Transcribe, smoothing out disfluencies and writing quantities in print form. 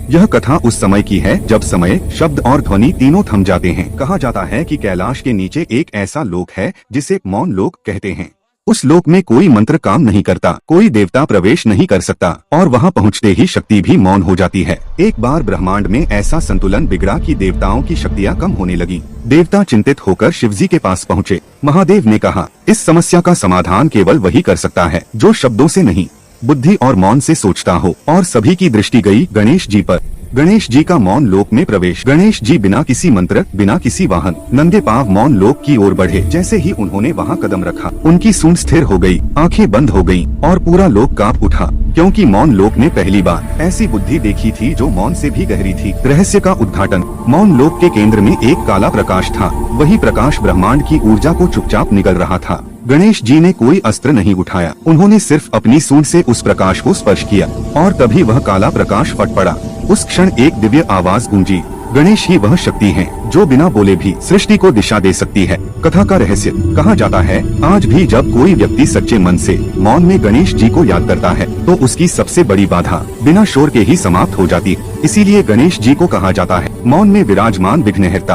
यह कथा उस समय की है जब समय, शब्द और ध्वनि तीनों थम जाते हैं। कहा जाता है कि कैलाश के नीचे एक ऐसा लोक है जिसे मौन लोक कहते हैं। उस लोक में कोई मंत्र काम नहीं करता, कोई देवता प्रवेश नहीं कर सकता और वहां पहुंचते ही शक्ति भी मौन हो जाती है। एक बार ब्रह्मांड में ऐसा संतुलन बिगड़ा कि देवताओं की शक्तियां कम होने लगी। देवता चिंतित होकर शिवजी के पास पहुंचे। महादेव ने कहा, इस समस्या का समाधान केवल वही कर सकता है जो शब्दों से नहीं, बुद्धि और मौन से सोचता हो। और सभी की दृष्टि गई गणेश जी पर। गणेश जी का मौन लोक में प्रवेश। गणेश जी बिना किसी मंत्र, बिना किसी वाहन, नंगे पांव मौन लोक की ओर बढ़े। जैसे ही उन्होंने वहां कदम रखा, उनकी सूंड स्थिर हो गई, आंखें बंद हो गईं और पूरा लोक कांप उठा, क्योंकि मौन लोक ने पहली बार ऐसी बुद्धि देखी थी जो मौन से भी गहरी थी। रहस्य का उद्घाटन। मौन लोक के केंद्र में एक काला प्रकाश था। वही प्रकाश ब्रह्मांड की ऊर्जा को चुपचाप निगल रहा था। गणेश जी ने कोई अस्त्र नहीं उठाया, उन्होंने सिर्फ अपनी सूंड से उस प्रकाश को स्पर्श किया और तभी वह काला प्रकाश फट पड़ा। उस क्षण एक दिव्य आवाज गूंजी, गणेश ही वह शक्ति है जो बिना बोले भी सृष्टि को दिशा दे सकती है। कथा का रहस्य। कहा जाता है, आज भी जब कोई व्यक्ति सच्चे मन से मौन में गणेश जी को याद करता है तो उसकी सबसे बड़ी बाधा बिना शोर के ही समाप्त हो जाती है। इसीलिए गणेश जी को कहा जाता है मौन में विराजमान विघ्नहर्ता।